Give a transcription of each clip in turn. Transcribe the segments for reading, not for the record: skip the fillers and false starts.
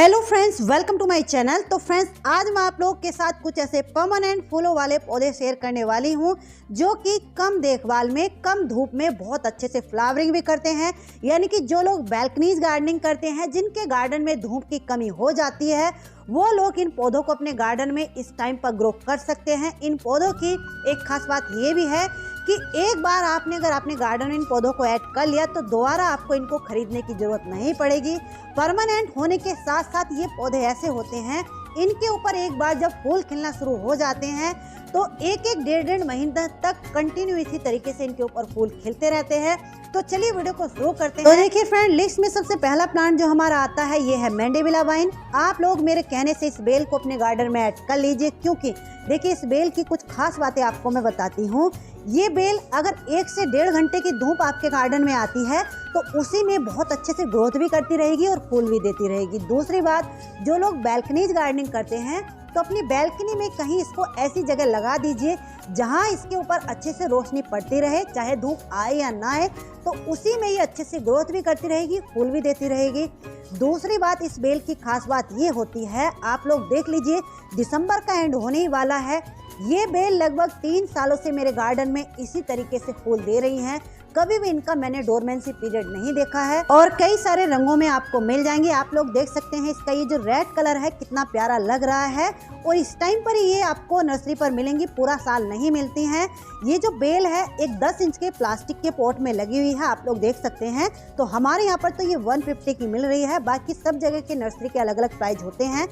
Hello friends, welcome to my channel. तो friends, आज मैं आप लोगों के साथ कुछ ऐसे परमानेंट फूलों वाले पौधे शेयर करने वाली हूं जो कि कम देखभाल में, कम धूप में बहुत अच्छे से फ्लावरिंग भी करते हैं। यानी कि जो लोग बैल्कनीज गार्डनिंग करते हैं, जिनके गार्डन में धूप की कमी हो जाती है, वो लोग इन पौधों को अपने गार्डन में इस टाइम पर ग्रो कर सकते हैं। इन पौधों की एक खास बात ये भी है कि एक बार आपने अगर अपने गार्डन में इन पौधों को ऐड कर लिया तो दोबारा आपको इनको खरीदने की जरूरत नहीं पड़ेगी। परमानेंट होने के साथ साथ ये पौधे ऐसे होते हैं, इनके ऊपर एक बार जब फूल खिलना शुरू हो जाते हैं तो एक डेढ़ महीने तक कंटिन्यू इसी तरीके से इनके ऊपर फूल खिलते रहते हैं। तो चलिए वीडियो को शुरू करते हैं। तो देखिए फ्रेंड, लिस्ट में सबसे पहला प्लांट जो हमारा आता है ये है मैंडेविला वाइन। आप लोग मेरे कहने से इस बेल को अपने गार्डन में ऐड कर लीजिए, क्योंकि देखिए इस बेल की कुछ खास बातें आपको मैं बताती हूँ। ये बेल अगर 1 से 1.5 घंटे की धूप आपके गार्डन में आती है तो उसी में बहुत अच्छे से ग्रोथ भी करती रहेगी और फूल भी देती रहेगी। दूसरी बात, जो लोग बैल्कनीज गार्डनिंग करते हैं तो अपनी बैल्कनी में कहीं इसको ऐसी जगह लगा दीजिए जहां इसके ऊपर अच्छे से रोशनी पड़ती रहे, चाहे धूप आए या ना आए, तो उसी में ये अच्छे से ग्रोथ भी करती रहेगी, फूल भी देती रहेगी। दूसरी बात, इस बेल की खास बात ये होती है, आप लोग देख लीजिए दिसंबर का एंड होने ही वाला है, ये बेल लगभग 3 सालों से मेरे गार्डन में इसी तरीके से फूल दे रही हैं। कभी भी इनका मैंने डोरमेंसी पीरियड नहीं देखा है और कई सारे रंगों में आपको मिल जाएंगे। आप लोग देख सकते हैं इसका ये जो रेड कलर है कितना प्यारा लग रहा है, और इस टाइम पर ये आपको नर्सरी पर मिलेंगी, पूरा साल नहीं मिलती हैं। ये जो बेल है एक 10 इंच के प्लास्टिक के पॉट में लगी हुई है, आप लोग देख सकते हैं। तो हमारे यहाँ पर तो ये 150 की मिल रही है, बाकी सब जगह के नर्सरी के अलग अलग प्राइस होते हैं।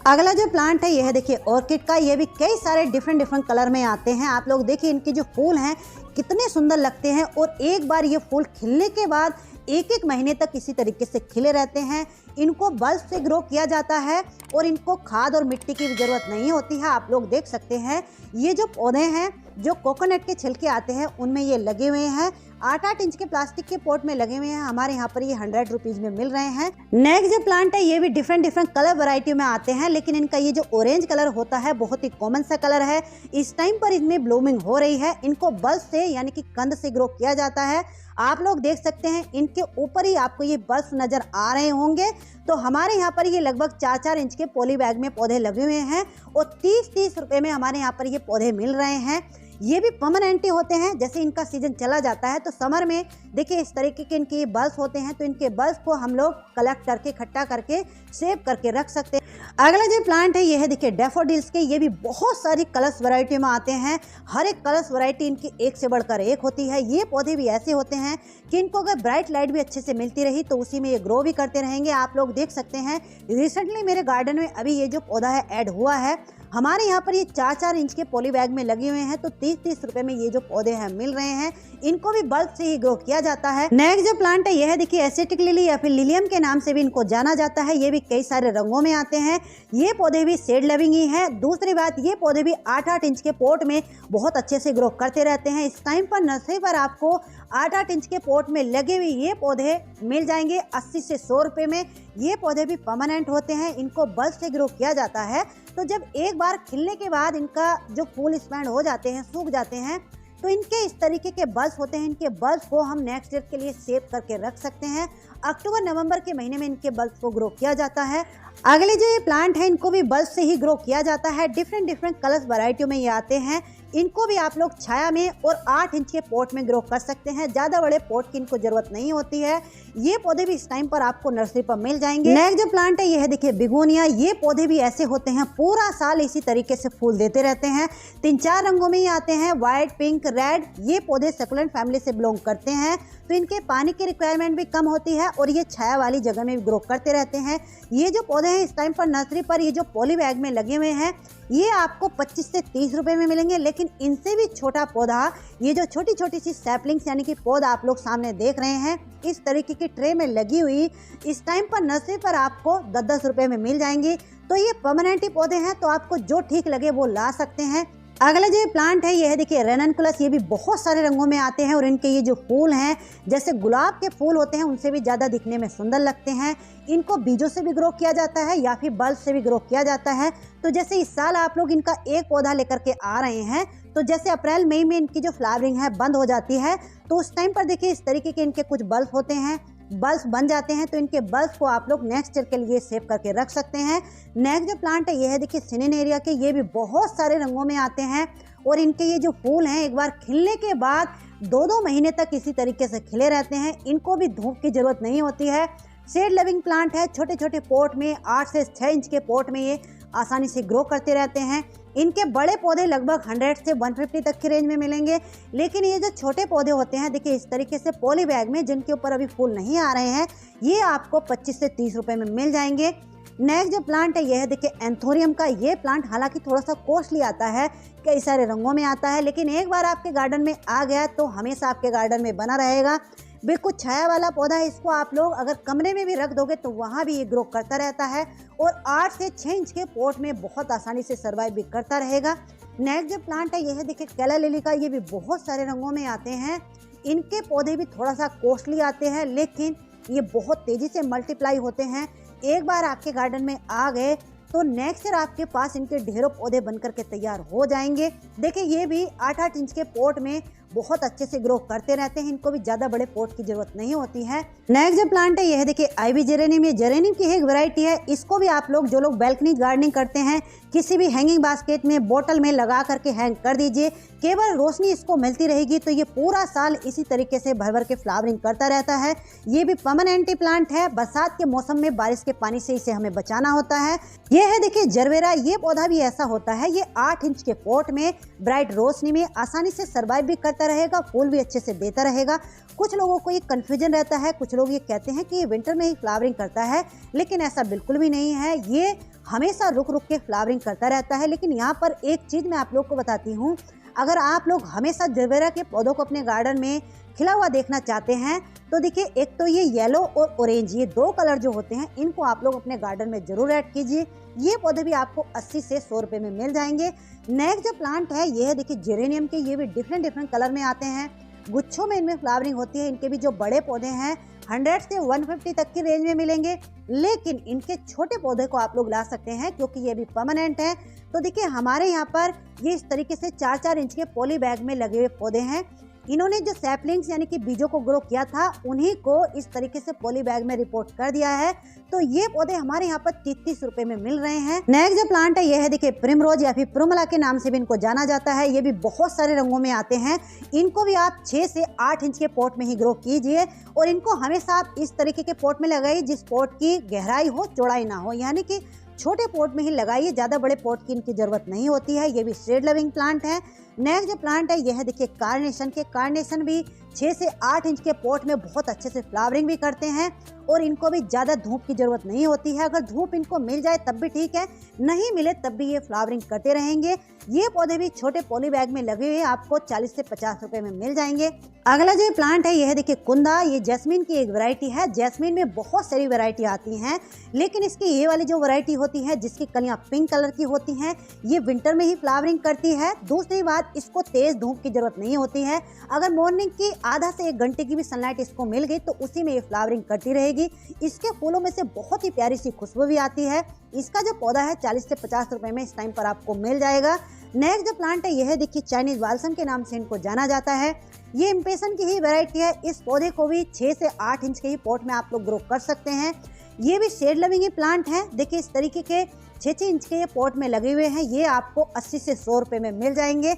अगला जो प्लांट है ये है देखिए ऑर्किड का। ये भी कई सारे डिफरेंट कलर में आते हैं। आप लोग देखिए इनके जो फूल हैं कितने सुंदर लगते हैं, और एक बार ये फूल खिलने के बाद 1 महीने तक इसी तरीके से खिले रहते हैं। इनको बल्ब से ग्रो किया जाता है और इनको खाद और मिट्टी की भी जरूरत नहीं होती है। आप लोग देख सकते हैं ये जो पौधे हैं, जो कोकोनट के छिलके आते हैं उनमें ये लगे हुए हैं। 8-8 इंच के प्लास्टिक के पॉट में लगे हुए हैं। हमारे यहाँ पर ये 100 रुपीज में मिल रहे हैं। नेक्स्ट जो प्लांट है ये भी डिफरेंट कलर वैरायटी में आते हैं, लेकिन इनका ये जो ऑरेंज कलर होता है बहुत ही कॉमन सा कलर है। इस टाइम पर इनमें ब्लूमिंग हो रही है। इनको बल्ब से यानी कि कंद से ग्रो किया जाता है। आप लोग देख सकते हैं इनके ऊपर ही आपको ये बल्ब नजर आ रहे होंगे। तो हमारे यहाँ पर ये लगभग 4-4 इंच के पॉली बैग में पौधे लगे हुए हैं और 30-30 रुपए में हमारे यहाँ पर ये पौधे मिल रहे हैं। ये भी परमानेंट होते हैं। जैसे इनका सीजन चला जाता है तो समर में देखिए इस तरीके के इनके बल्ब होते हैं, तो इनके बल्ब को हम लोग कलेक्ट करके, इकट्ठा करके, सेव करके रख सकते हैं। अगला जो प्लांट है ये है देखिए डैफोडिल्स के। ये भी बहुत सारी कलर्स वैरायटी में आते हैं। हर एक कलर्स वैरायटी इनकी एक से बढ़कर एक होती है। ये पौधे भी ऐसे होते हैं कि इनको अगर ब्राइट लाइट भी अच्छे से मिलती रही तो उसी में ये ग्रो भी करते रहेंगे। आप लोग देख सकते हैं रिसेंटली मेरे गार्डन में अभी ये जो पौधा है ऐड हुआ है। हमारे यहाँ पर ये 4-4 इंच के पॉली बैग में लगे हुए हैं, तो 30-30 रुपए में ये जो पौधे हैं मिल रहे हैं। इनको भी बल्ब से ही ग्रो किया जाता है। नेक्स्ट जो प्लांट है ये है देखिए एसिटिक लिली या फिर लिलियम के नाम से भी इनको जाना जाता है। ये भी कई सारे रंगों में आते हैं। ये पौधे भी शेड लविंग ही है। दूसरी बात, ये पौधे भी 8-8 इंच के पॉट में बहुत अच्छे से ग्रो करते रहते हैं। इस टाइम पर नर्सरी पर आपको 8-8 इंच के पॉट में लगे हुए ये पौधे मिल जाएंगे 80 से 100 रुपए में। ये पौधे भी परमानेंट होते हैं। इनको बल्ब से ग्रो किया जाता है। तो जब एक बार खिलने के बाद इनका जो फूल स्पेंड हो जाते हैं, सूख जाते हैं, तो इनके इस तरीके के बल्ब होते हैं। इनके बल्ब को हम नेक्स्ट ईयर के लिए सेव करके रख सकते हैं। अक्टूबर-नवंबर के महीने में इनके बल्ब को ग्रो किया जाता है। अगले जो ये प्लांट है इनको भी बल्ब से ही ग्रो किया जाता है। डिफरेंट कलर्स वैरायटियों में ये आते हैं। इनको भी आप लोग छाया में और 8 इंच के पॉट में ग्रो कर सकते हैं। ज़्यादा बड़े पॉट की इनको जरूरत नहीं होती है। ये पौधे भी इस टाइम पर आपको नर्सरी पर मिल जाएंगे। नेक्स्ट जो प्लांट है ये है देखिए बिगोनिया। ये पौधे भी ऐसे होते हैं, पूरा साल इसी तरीके से फूल देते रहते हैं। 3-4 रंगों में ही आते हैं, व्हाइट, पिंक, रेड। ये पौधे सक्युलेंट फैमिली से बिलोंग करते हैं, तो इनके पानी की रिक्वायरमेंट भी कम होती है और ये छाया वाली जगह में भी ग्रो करते रहते हैं। ये जो पौधे हैं इस टाइम पर नर्सरी पर ये जो पॉली बैग में लगे हुए हैं ये आपको 25 से 30 रुपए में मिलेंगे। लेकिन इनसे भी छोटा पौधा, ये जो छोटी सी सैपलिंग्स यानी कि पौधा आप लोग सामने देख रहे हैं, इस तरीके की ट्रे में लगी हुई इस टाइम पर नर्सरी पर आपको 10-10 रुपए में मिल जाएंगी। तो ये परमानेंट ही पौधे हैं, तो आपको जो ठीक लगे वो ला सकते हैं। अगला जो प्लांट है ये है देखिए रेननकुलस। ये भी बहुत सारे रंगों में आते हैं और इनके ये जो फूल हैं जैसे गुलाब के फूल होते हैं उनसे भी ज़्यादा दिखने में सुंदर लगते हैं। इनको बीजों से भी ग्रो किया जाता है या फिर बल्ब से भी ग्रो किया जाता है। तो जैसे इस साल आप लोग इनका एक पौधा लेकर के आ रहे हैं, तो जैसे अप्रैल मई में इनकी जो फ्लावरिंग है बंद हो जाती है, तो उस टाइम पर देखिए इस तरीके के इनके कुछ बल्ब होते हैं। बल्ब बन जाते हैं, तो इनके बल्ब को आप लोग नेक्स्ट ईयर के लिए सेव करके रख सकते हैं। नेक्स्ट जो प्लांट है ये है देखिए सिनेरिया के, ये भी बहुत सारे रंगों में आते हैं और इनके ये जो फूल हैं एक बार खिलने के बाद 2-2 महीने तक इसी तरीके से खिले रहते हैं। इनको भी धूप की जरूरत नहीं होती है। शेड लविंग प्लांट है, छोटे छोटे पॉट में 8 से 6 इंच के पॉट में ये आसानी से ग्रो करते रहते हैं। इनके बड़े पौधे लगभग 100 से 150 तक की रेंज में मिलेंगे, लेकिन ये जो छोटे पौधे होते हैं देखिए इस तरीके से पॉली बैग में, जिनके ऊपर अभी फूल नहीं आ रहे हैं, ये आपको 25 से 30 रुपए में मिल जाएंगे। नेक्स्ट जो प्लांट है यह है देखिए एंथोरियम का। ये प्लांट हालांकि थोड़ा सा कॉस्टली आता है, कई सारे रंगों में आता है, लेकिन एक बार आपके गार्डन में आ गया तो हमेशा आपके गार्डन में बना रहेगा। बिल्कुल छाया वाला पौधा है, इसको आप लोग अगर कमरे में भी रख दोगे तो वहाँ भी ये ग्रो करता रहता है और 8 से 6 इंच के पॉट में बहुत आसानी से सर्वाइव भी करता रहेगा। नेक्स्ट जो प्लांट है यह है देखिए कैला लिली का। ये भी बहुत सारे रंगों में आते हैं। इनके पौधे भी थोड़ा सा कॉस्टली आते हैं, लेकिन ये बहुत तेजी से मल्टीप्लाई होते हैं। एक बार आपके गार्डन में आ गए तो नेक्स्ट ईयर आपके पास इनके ढेरों पौधे बनकर के तैयार हो जाएंगे। देखिए ये भी 8-8 इंच के पॉट में बहुत अच्छे से ग्रो करते रहते हैं। इनको भी ज़्यादा बड़े पॉट की जरूरत नहीं होती है। नेक्स्ट जो प्लांट है यह है देखिए आईवी जेरेनियम। ये जेरेनियम की एक वैरायटी है। इसको भी आप लोग जो लोग बैल्कनी गार्डनिंग करते हैं किसी भी हैंगिंग बास्केट में, बोतल में लगा करके हैंग कर दीजिए। केवल रोशनी इसको मिलती रहेगी तो ये पूरा साल इसी तरीके से भर भर के फ्लावरिंग करता रहता है। ये भी परमानेंट प्लांट है। बरसात के मौसम में बारिश के पानी से इसे हमें बचाना होता है। ये है देखिए जरवेरा। ये पौधा भी ऐसा होता है, ये 8 इंच के पॉट में ब्राइट रोशनी में आसानी से सर्वाइव भी करता रहेगा, फूल भी अच्छे से देता रहेगा। कुछ लोगों को ये कंफ्यूजन रहता है, कुछ लोग ये कहते हैं कि ये विंटर में ही फ्लावरिंग करता है, लेकिन ऐसा बिल्कुल भी नहीं है। ये हमेशा रुक रुक के फ्लावरिंग करता रहता है। लेकिन यहाँ पर एक चीज़ मैं आप लोग को बताती हूँ, अगर आप लोग हमेशा जरवेरा के पौधों को अपने गार्डन में खिला हुआ देखना चाहते हैं तो देखिए एक तो ये येलो और ऑरेंज, ये 2 कलर जो होते हैं इनको आप लोग अपने गार्डन में जरूर ऐड कीजिए। ये पौधे भी आपको 80 से 100 रुपए में मिल जाएंगे। नेक्स्ट जो प्लांट है ये है देखिए जेरेनियम के। ये भी डिफरेंट कलर में आते हैं, गुच्छों में इनमें फ्लावरिंग होती है। इनके भी जो बड़े पौधे हैं 100 से 150 तक की रेंज में मिलेंगे, लेकिन इनके छोटे पौधे को आप लोग ला सकते हैं क्योंकि ये भी परमानेंट है। तो देखिए हमारे यहाँ पर ये इस तरीके से 4-4 इंच के पॉली बैग में लगे हुए पौधे हैं। इन्होंने जो सैपलिंग्स यानी कि बीजों को ग्रो किया था उन्हीं को इस तरीके से पॉली बैग में रिपोर्ट कर दिया है। तो ये पौधे हमारे यहाँ पर 30 रुपए में मिल रहे हैं। नेक्स्ट जो प्लांट है ये है देखिए प्रिमरोज या फिर प्रुमला के नाम से भी इनको जाना जाता है। ये भी बहुत सारे रंगों में आते हैं। इनको भी आप 6 से 8 इंच के पॉट में ही ग्रो कीजिए और इनको हमेशा आप इस तरीके के पॉट में लगाइए जिस पॉट की गहराई हो, चौड़ाई ना हो, यानी कि छोटे पॉट में ही लगाइए, ज़्यादा बड़े पॉट की इनकी ज़रूरत नहीं होती है। ये भी शेड लविंग प्लांट है। नेक्स्ट जो प्लांट है यह है देखिए कार्नेशन के। कार्नेशन भी 6 से 8 इंच के पॉट में बहुत अच्छे से फ्लावरिंग भी करते हैं और इनको भी ज़्यादा धूप की ज़रूरत नहीं होती है। अगर धूप इनको मिल जाए तब भी ठीक है, नहीं मिले तब भी ये फ्लावरिंग करते रहेंगे। ये पौधे भी छोटे पॉली बैग में लगे हुए आपको 40 से 50 रुपए में मिल जाएंगे। अगला जो प्लांट है यह है देखिए कुंदा। ये जैस्मीन की एक वैरायटी है। जैस्मीन में बहुत सारी वैरायटी आती हैं, लेकिन इसकी ये वाली जो वैरायटी होती है जिसकी कलियां पिंक कलर की होती हैं, ये विंटर में ही फ्लावरिंग करती है। दूसरी बात, इसको तेज धूप की जरूरत नहीं होती है। अगर मॉर्निंग की आधा से 1 घंटे की भी सनलाइट इसको मिल गई तो उसी में ये फ्लावरिंग करती रहेगी। इसके फूलों में से बहुत ही प्यारी सी खुशबू भी आती है। इसका जो पौधा है 40 से 50 रुपए में इस टाइम पर आपको मिल जाएगा। नेक्स्ट जो प्लांट है यह है देखिए चाइनीज बाल्सम के नाम से इनको जाना जाता है। ये इम्पेशन की ही वैरायटी है। इस पौधे को भी 6 से 8 इंच के ही पॉट में आप लोग ग्रो कर सकते हैं। ये भी शेड लविंग प्लांट है। देखिए इस तरीके के 6-6 इंच के ये पॉट में लगे हुए हैं। ये आपको 80 से 100 रुपए में मिल जाएंगे।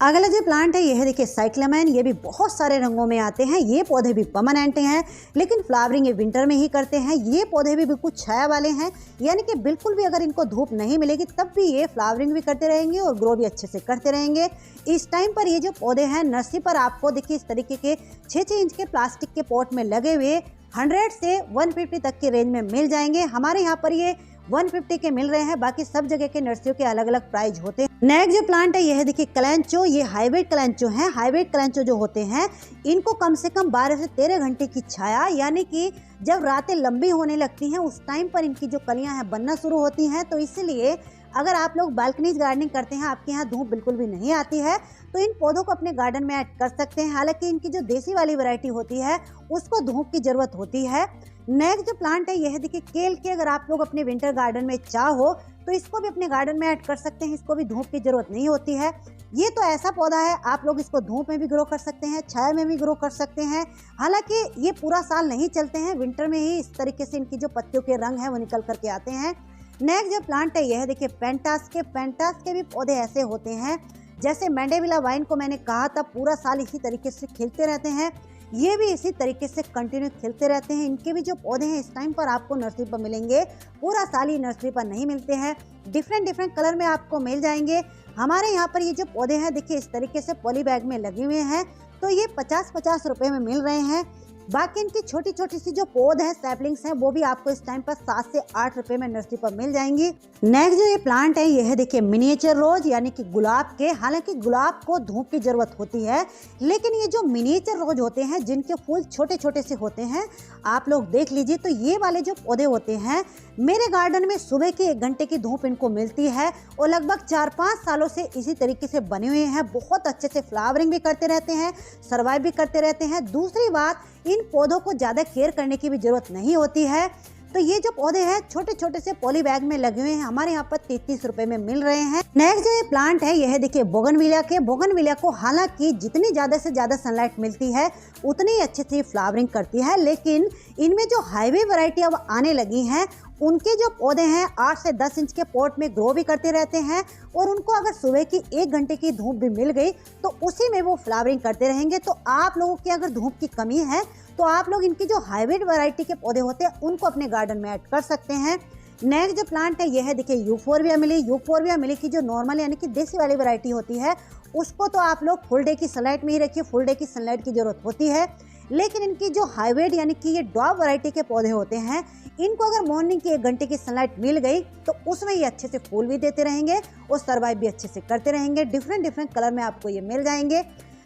अगला जो प्लांट है यह है देखिए साइक्लामेन। ये भी बहुत सारे रंगों में आते हैं। ये पौधे भी परमानेंट हैं, लेकिन फ्लावरिंग ये विंटर में ही करते हैं। ये पौधे भी बिल्कुल छाया वाले हैं, यानी कि बिल्कुल भी अगर इनको धूप नहीं मिलेगी तब भी ये फ्लावरिंग भी करते रहेंगे और ग्रो भी अच्छे से करते रहेंगे। इस टाइम पर ये जो पौधे हैं नर्सरी पर आपको देखिए इस तरीके के 6-6 इंच के प्लास्टिक के पॉट में लगे हुए 100 से 150 तक की रेंज में मिल जाएंगे। हमारे यहाँ पर ये 150 के मिल रहे हैं, बाकी सब जगह के नर्सरियों के अलग अलग प्राइस होते हैं। नेक्स्ट जो प्लांट है यह है देखिए कलेंचो। ये हाइब्रिड कलेंचो हैं। हाइब्रिड कलेंचो जो होते हैं इनको कम से कम 12 से 13 घंटे की छाया, यानी कि जब रातें लंबी होने लगती हैं उस टाइम पर इनकी जो कलियां हैं बनना शुरू होती हैं। तो इसलिए अगर आप लोग बालकनीज गार्डनिंग करते हैं, आपके यहाँ धूप बिल्कुल भी नहीं आती है, तो इन पौधों को अपने गार्डन में ऐड कर सकते हैं। हालांकि इनकी जो देसी वाली वैरायटी होती है उसको धूप की जरूरत होती है। नेक्स्ट जो प्लांट है यह है देखिए केल के। अगर आप लोग अपने विंटर गार्डन में चाहो तो इसको भी अपने गार्डन में ऐड कर सकते हैं। इसको भी धूप की जरूरत नहीं होती है। ये तो ऐसा पौधा है आप लोग इसको धूप में भी ग्रो कर सकते हैं, छाया में भी ग्रो कर सकते हैं। हालांकि ये पूरा साल नहीं चलते हैं, विंटर में ही इस तरीके से इनकी जो पत्तियों के रंग है वो निकल करके आते हैं। नेक्स्ट जो प्लांट है यह है देखिए पेंटास के भी पौधे ऐसे होते हैं जैसे मैंडेविला वाइन को मैंने कहा था पूरा साल इसी तरीके से खिलते रहते हैं, ये भी इसी तरीके से कंटिन्यू खिलते रहते हैं। इनके भी जो पौधे हैं इस टाइम पर आपको नर्सरी पर मिलेंगे, पूरा साल ही नर्सरी पर नहीं मिलते हैं, डिफरेंट कलर में आपको मिल जाएंगे। हमारे यहाँ पर ये जो पौधे हैं देखिए इस तरीके से पॉली बैग में लगे हुए हैं, तो ये 50-50 रुपए में मिल रहे हैं। बाकी इनकी छोटी छोटी सी जो पौध है सैपलिंग्स हैं वो भी आपको इस टाइम पर 7 से 8 रुपए में नर्सरी पर मिल जाएंगी। नेक्स्ट जो ये प्लांट है ये है देखिए मिनिएचर रोज यानी कि गुलाब के। हालांकि गुलाब को धूप की जरूरत होती है, लेकिन ये जो मिनिएचर रोज होते हैं जिनके फूल छोटे छोटे से होते हैं आप लोग देख लीजिए, तो ये वाले जो पौधे होते हैं मेरे गार्डन में सुबह की 1 घंटे की धूप इनको मिलती है और लगभग 4-5 सालों से इसी तरीके से बने हुए हैं। बहुत अच्छे से फ्लावरिंग भी करते रहते हैं, सर्वाइव भी करते रहते हैं। दूसरी बात, इन पौधों को ज़्यादा केयर करने की भी जरूरत नहीं होती है। तो ये जो पौधे हैं छोटे छोटे से पॉली बैग में लगे हुए हैं, हमारे यहाँ पर 33 रुपए में मिल रहे हैं। नेक्स्ट जो ये प्लांट है यह है देखिए बोगनविलिया के। बोगनविलिया को हालांकि जितनी ज़्यादा से ज़्यादा सनलाइट मिलती है उतनी ही अच्छे से फ्लावरिंग करती है, लेकिन इनमें जो हाईवे वैरायटी अब आने लगी हैं उनके जो पौधे हैं 8 से 10 इंच के पॉट में ग्रो भी करते रहते हैं और उनको अगर सुबह की 1 घंटे की धूप भी मिल गई तो उसी में वो फ्लावरिंग करते रहेंगे। तो आप लोगों की अगर धूप की कमी है तो आप लोग इनकी जो हाइब्रिड वैरायटी के पौधे होते हैं उनको अपने गार्डन में ऐड कर सकते हैं। नेक्स्ट जो प्लांट है यह है देखिए यूफोरबिया मिली। यूफोरबिया मिली की जो नॉर्मल यानी कि देसी वाली वैरायटी होती है उसको तो आप लोग फुल डे की सनलाइट में ही रखिए, फुल डे की सनलाइट की जरूरत होती है। लेकिन इनकी जो हाइब्रिड यानी कि ये डॉग वैरायटी के पौधे होते हैं इनको अगर मॉर्निंग की 1 घंटे की सनलाइट मिल गई तो उसमें ये अच्छे से फूल भी देते रहेंगे और सर्वाइव भी अच्छे से करते रहेंगे। डिफरेंट कलर में आपको ये मिल जाएंगे।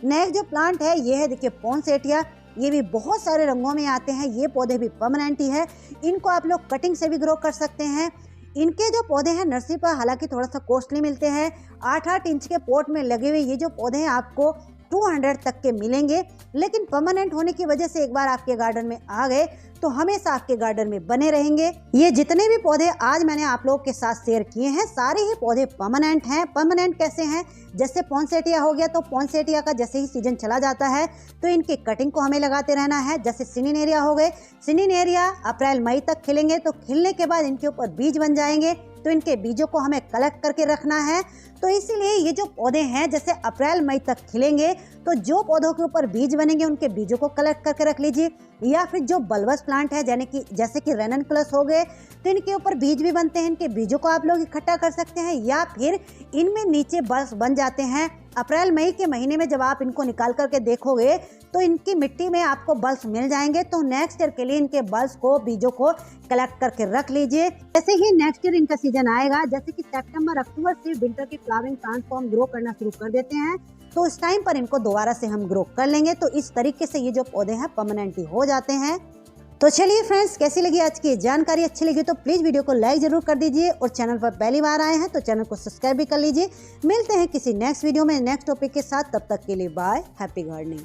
नेक्स्ट जो प्लांट है ये है देखिए पोंसेटिया। ये भी बहुत सारे रंगों में आते हैं, ये पौधे भी परमानेंट ही है। इनको आप लोग कटिंग से भी ग्रो कर सकते हैं। इनके जो पौधे हैं नर्सरी पर हालांकि थोड़ा सा कॉस्टली मिलते हैं। 8-8 इंच के पॉट में लगे हुए ये जो पौधे हैं आपको 200 तक के मिलेंगे, लेकिन परमानेंट होने की वजह से एक बार आपके गार्डन में आ गए तो हमेशा आपके गार्डन में बने रहेंगे। ये जितने भी पौधे आज मैंने आप लोगों के साथ शेयर किए हैं सारे ही पौधे परमानेंट हैं। परमानेंट कैसे हैं, जैसे पोंसेटिया हो गया तो पोंसेटिया का जैसे ही सीजन चला जाता है तो इनकी कटिंग को हमें लगाते रहना है। जैसे सिनिनेरिया हो गए, सिनिनेरिया अप्रैल मई तक खिलेंगे, तो खिलने के बाद इनके ऊपर बीज बन जाएंगे, तो इनके बीजों को हमें कलेक्ट करके रखना है। तो इसीलिए ये जो पौधे हैं जैसे अप्रैल मई तक खिलेंगे तो जो पौधों के ऊपर बीज बनेंगे उनके बीजों को कलेक्ट करके रख लीजिए। या फिर जो बल्बस प्लांट है जैसे कि रेननकुलस हो गए तो इनके ऊपर बीज भी बनते हैं, इनके बीजों को आप लोग इकट्ठा कर सकते हैं। या फिर इनमें नीचे बल्ब बन जाते हैं। अप्रैल मई के महीने में जब आप इनको निकाल करके देखोगे तो इनकी मिट्टी में आपको बल्ब मिल जाएंगे। तो नेक्स्ट ईयर के लिए इनके बल्ब को, बीजों को कलेक्ट करके रख लीजिए। जैसे ही नेक्स्ट ईयर इनका सीजन आएगा, जैसे कि सितंबर अक्टूबर से विंटर की फ्लावरिंग ट्रांसफॉर्म ग्रो करना शुरू कर देते हैं, तो उस टाइम पर इनको दोबारा से हम ग्रो कर लेंगे। तो इस तरीके से ये जो पौधे हैं परमानेंट ही हो जाते हैं। तो चलिए फ्रेंड्स, कैसी लगी आज की जानकारी? अच्छी लगी तो प्लीज वीडियो को लाइक जरूर कर दीजिए और चैनल पर पहली बार आए हैं तो चैनल को सब्सक्राइब भी कर लीजिए। मिलते हैं किसी नेक्स्ट वीडियो में नेक्स्ट टॉपिक के साथ, तब तक के लिए बाय, हैप्पी गार्डनिंग।